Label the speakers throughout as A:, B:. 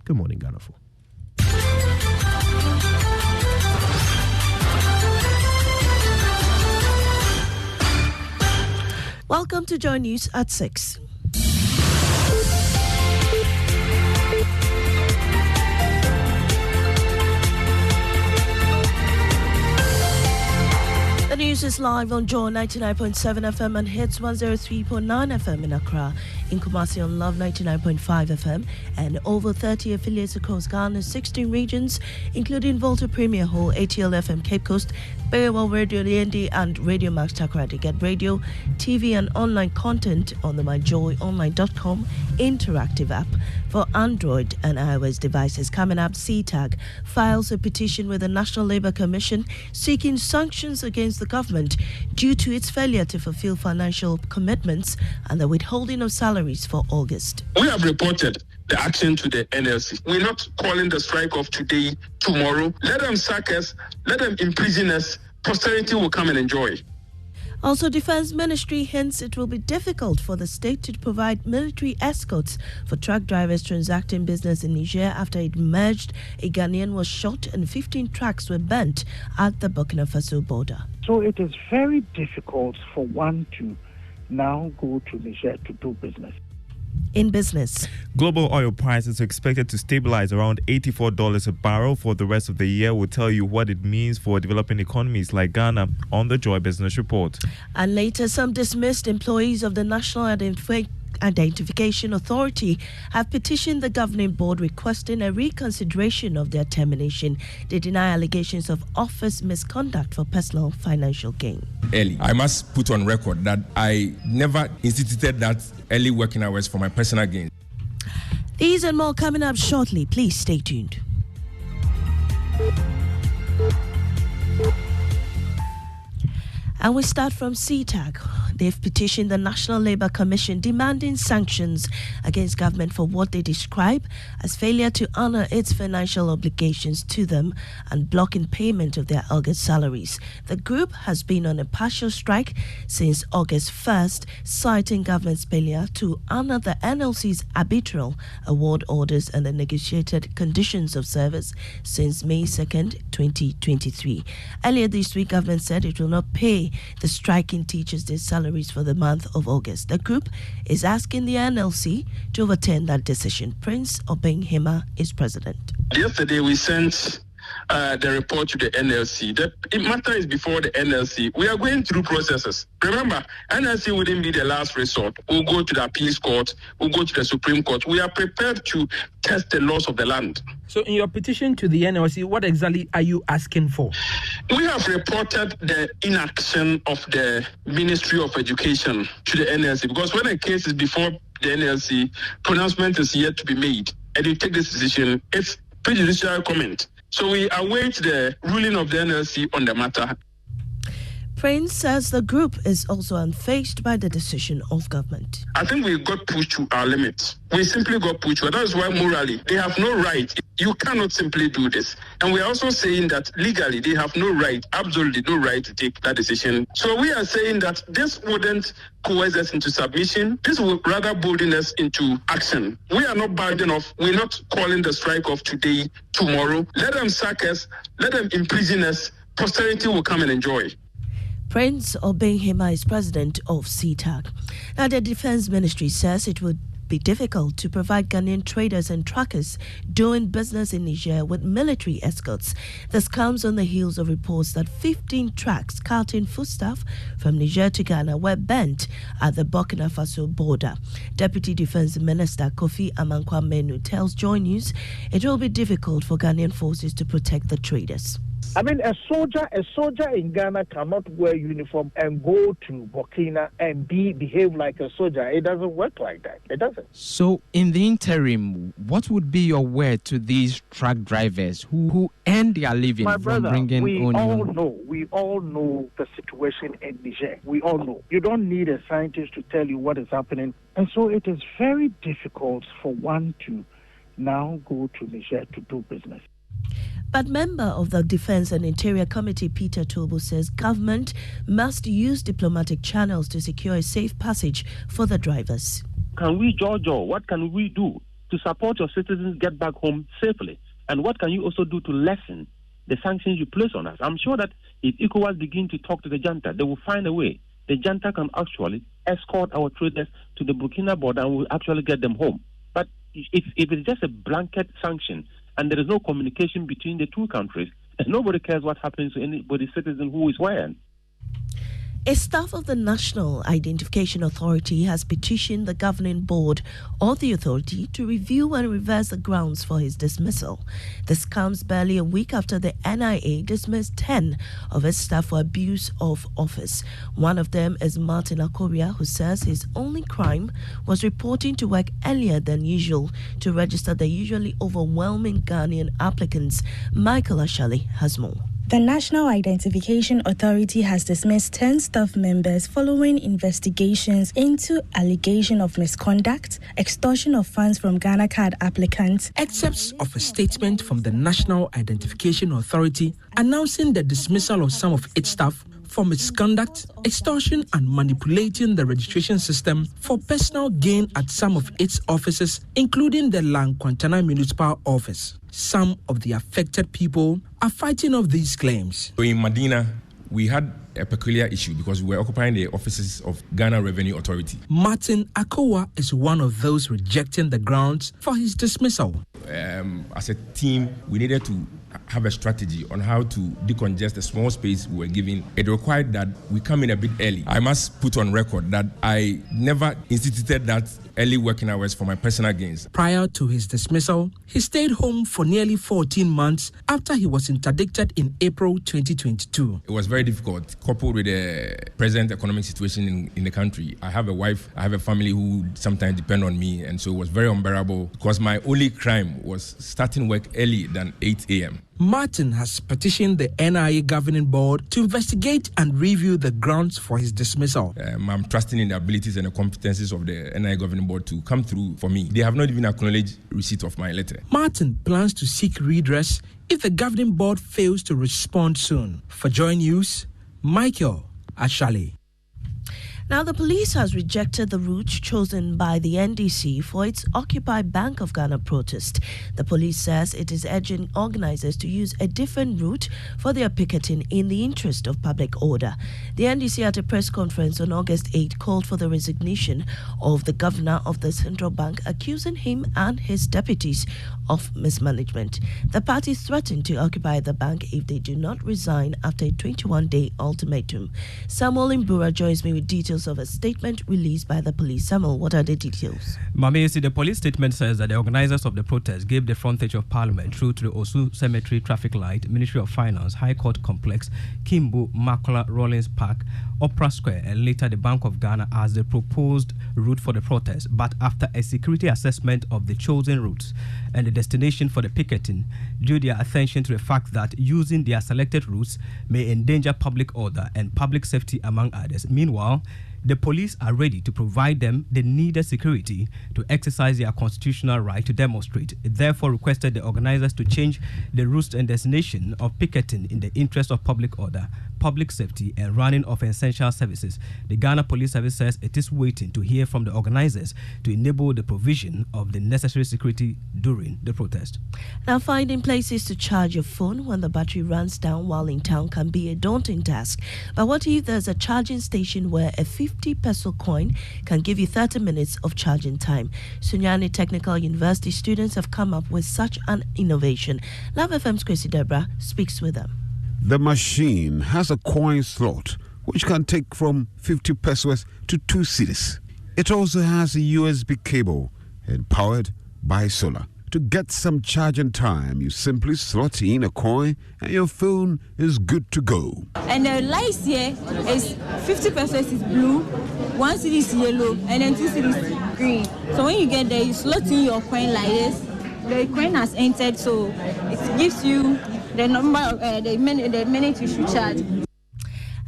A: Good morning, Ghana.
B: Welcome to Joy News at 6. The news is live on Joy 99.7 FM and hits 103.9 FM in Accra, in Kumasi on Love 99.5 FM, and over 30 affiliates across Ghana's 16 regions, including Volta Premier Hall, ATL FM Cape Coast, Bayawell Radio Yendi, and Radio Max Takoradi. Get radio, TV, and online content on the myjoyonline.com interactive app for Android and iOS devices. Coming up, CETAG files a petition with the National Labour Commission seeking sanctions against the government due to its failure to fulfill financial commitments and the withholding of salaries for August.
C: We have reported the action to the NLC. We're not calling the strike of today, tomorrow. Let them sack us, let them imprison us. Posterity will come and enjoy.
B: Also, Defense Ministry hints it will be difficult for the state to provide military escorts for truck drivers transacting business in Niger after it emerged a Ghanaian was shot and 15 trucks were burnt at the Burkina Faso border.
D: So it is very difficult for one to now go to Niger to do business.
B: In business,
E: global oil prices are expected to stabilize around $84 a barrel for the rest of the year. We'll tell you what it means for developing economies like Ghana on the Joy Business Report.
B: And later, some dismissed employees of the National Identification Authority have petitioned the governing board requesting a reconsideration of their termination. They deny allegations of office misconduct for personal financial gain.
F: Early. I must put on record that I never instituted that early working hours for my personal gain.
B: These and more coming up shortly. Please stay tuned. And we start from CETAG. They've petitioned the National Labour Commission demanding sanctions against government for what they describe as failure to honour its financial obligations to them and blocking payment of their August salaries. The group has been on a partial strike since August 1st, citing government's failure to honour the NLC's arbitral award orders and the negotiated conditions of service since May 2nd, 2023. Earlier this week, government said it will not pay the striking teachers their salaries for the month of August. The group is asking the NLC to overturn that decision. Prince Obenhima is president.
C: Yesterday we sent the report to the NLC. The matter is before the NLC. We are going through processes. Remember, NLC wouldn't be the last resort. We'll go to the appeals court. We'll go to the Supreme Court. We are prepared to test the laws of the land.
G: So in your petition to the NLC, what exactly are you asking for?
C: We have reported the inaction of the Ministry of Education to the NLC because when a case is before the NLC, pronouncement is yet to be made. And you take this decision, it's prejudicial comment. So we await the ruling of the NLC on the matter.
B: Prince says the group is also unfazed by the decision of government.
C: I think we got pushed to our limits. We simply got pushed. That is why morally, they have no right. You cannot simply do this. And we are also saying that legally, they have no right, absolutely no right to take that decision. So we are saying that this wouldn't coerce us into submission. This would rather bolden us into action. We are not bad enough. We're not calling the strike of today, tomorrow. Let them sack us. Let them imprison us. Posterity will come and enjoy.
B: Prince Obenhima is president of CETAG. Now, the Defense Ministry says it would be difficult to provide Ghanaian traders and truckers doing business in Niger with military escorts. This comes on the heels of reports that 15 trucks carting foodstuff from Niger to Ghana were burnt at the Burkina Faso border. Deputy Defense Minister Kofi Amankwa-Menu tells Joy News it will be difficult for Ghanaian forces to protect the traders.
D: I mean, a soldier in Ghana cannot wear uniform and go to Burkina and behave like a soldier. It doesn't work like that. It doesn't.
H: So, in the interim, what would be your word to these truck drivers who earn their living from bringing
D: we all know the situation in Niger. We all know. You don't need a scientist to tell you what is happening. And so it is very difficult for one to now go to Niger to do business.
B: But member of the Defense and Interior Committee, Peter Tobo, says government must use diplomatic channels to secure a safe passage for the drivers.
I: Can we, Giorgio, what can we do?
A: to support your citizens get back home safely? And what can you also do to lessen the sanctions you place on us? I'm sure that if ECOWAS begin to talk to the junta, they will find a way. The junta can actually escort our traders to the Burkina border and will actually get them home. But if it's just a blanket sanction and there is no communication between the two countries, nobody cares what happens to anybody's citizen who is where.
B: A staff of the National Identification Authority has petitioned the governing board of the authority to review and reverse the grounds for his dismissal. This comes barely a week after the NIA dismissed 10 of its staff for abuse of office. One of them is Martin Akoria, who says his only crime was reporting to work earlier than usual to register the usually overwhelming Ghanaian applicants. Michael Ashali has more.
I: The National Identification Authority has dismissed 10 staff members following investigations into allegation of misconduct, extortion of funds from Ghana card applicants.
G: Excerpts of a statement from the National Identification Authority announcing the dismissal of some of its staff for misconduct, extortion, and manipulating the registration system for personal gain at some of its offices, including the Lankwantana Municipal Office. Some of the affected people are fighting off these claims.
F: In Medina, we had a peculiar issue because we were occupying the offices of Ghana Revenue Authority.
G: Martin Akowa is one of those rejecting the grounds for his dismissal.
F: As a team, we needed to have a strategy on how to decongest the small space we were given. It required that we come in a bit early. I must put on record that I never instituted that early working hours for my personal gains.
G: Prior to his dismissal, he stayed home for nearly 14 months after he was interdicted in April 2022.
F: It was very difficult, coupled with the present economic situation in the country. I have a wife, I have a family who sometimes depend on me, and so it was very unbearable because my only crime was starting work early than 8 a.m.
G: Martin has petitioned the NIA governing board to investigate and review the grounds for his dismissal.
F: I'm trusting in the abilities and the competencies of the NIA governing board to come through for me. They have not even acknowledged receipt of my letter.
G: Martin plans to seek redress if the governing board fails to respond soon. For Joy News, Michael Ashali.
B: Now, the police has rejected the route chosen by the NDC for its Occupy Bank of Ghana protest. The police says it is urging organizers to use a different route for their picketing in the interest of public order. The NDC at a press conference on August 8 called for the resignation of the governor of the central bank, accusing him and his deputies of mismanagement. The party threatened to occupy the bank if they do not resign after a 21-day ultimatum. Samuel Imbura joins me with details of a statement released by the police. Samuel, what are the details?
J: Mamesi, the police statement says that the organizers of the protest gave the frontage of Parliament through to the Osu Cemetery Traffic Light, Ministry of Finance, High Court Complex, Kimbu, Makula, Rollins Park, Opera Square, and later the Bank of Ghana as the proposed route for the protest. But after a security assessment of the chosen routes and the destination for the picketing, drew their attention to the fact that using their selected routes may endanger public order and public safety, among others. Meanwhile, the police are ready to provide them the needed security to exercise their constitutional right to demonstrate. It therefore requested the organizers to change the route and destination of picketing in the interest of public order, public safety, and running of essential services. The Ghana Police Service says it is waiting to hear from the organizers to enable the provision of the necessary security during the protest.
B: Now, finding places to charge your phone when the battery runs down while in town can be a daunting task. But what if there's a charging station where a 50 peso coin can give you 30 minutes of charging time? Sunyani Technical University students have come up with such an innovation. Love FM's Chrissy Debra speaks with them.
K: The machine has a coin slot which can take from 50 pesos to 2 cedis. It also has a USB cable and powered by solar. To get some charging time, you simply slot in a coin and your phone is good to go.
L: And the lights here is 50 pesos is blue, 1 cedi is yellow, and then 2 cedis is green. So when you get there, you slot in your coin like this. The coin has entered, so it gives you the number, the minute you should charge.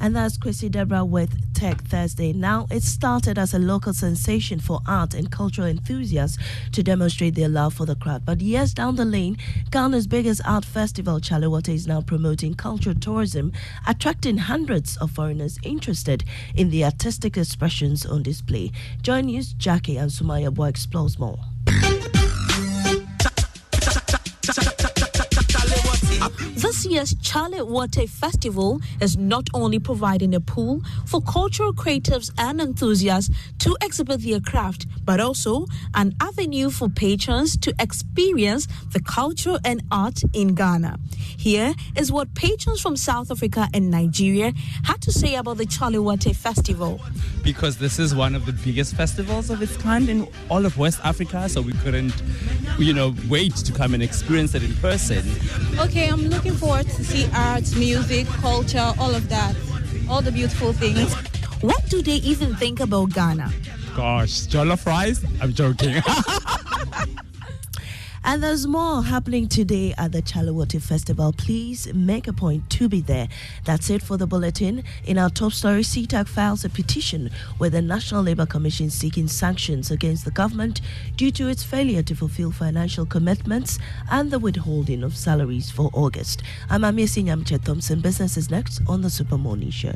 B: And that's Chrissy Debra with Tech Thursday. Now, it started as a local sensation for art and cultural enthusiasts to demonstrate their love for the craft. But years down the lane, Ghana's biggest art festival, Chalewote, is now promoting cultural tourism, attracting hundreds of foreigners interested in the artistic expressions on display. Join News, Jackie and Sumaya Boy explores more.
M: This year's Chale Wote Festival is not only providing a pool for cultural creatives and enthusiasts to exhibit their craft, but also an avenue for patrons to experience the culture and art in Ghana. Here is what patrons from South Africa and Nigeria had to say about the Chale Wote Festival.
N: Because this is one of the biggest festivals of its kind in all of West Africa, so we couldn't, wait to come and experience it in person.
L: Okay, I'm looking forward to see art, music, culture, all of that, all the beautiful things.
M: What do they even think about Ghana?
N: Gosh, jollof rice? I'm joking.
B: And there's more happening today at the Chale Wote Festival. Please make a point to be there. That's it for the bulletin. In our top story, CETAG files a petition with the National Labour Commission seeking sanctions against the government due to its failure to fulfill financial commitments and the withholding of salaries for August. I'm Amia Sinyamche Thompson. Business is next on the Super Morning Show.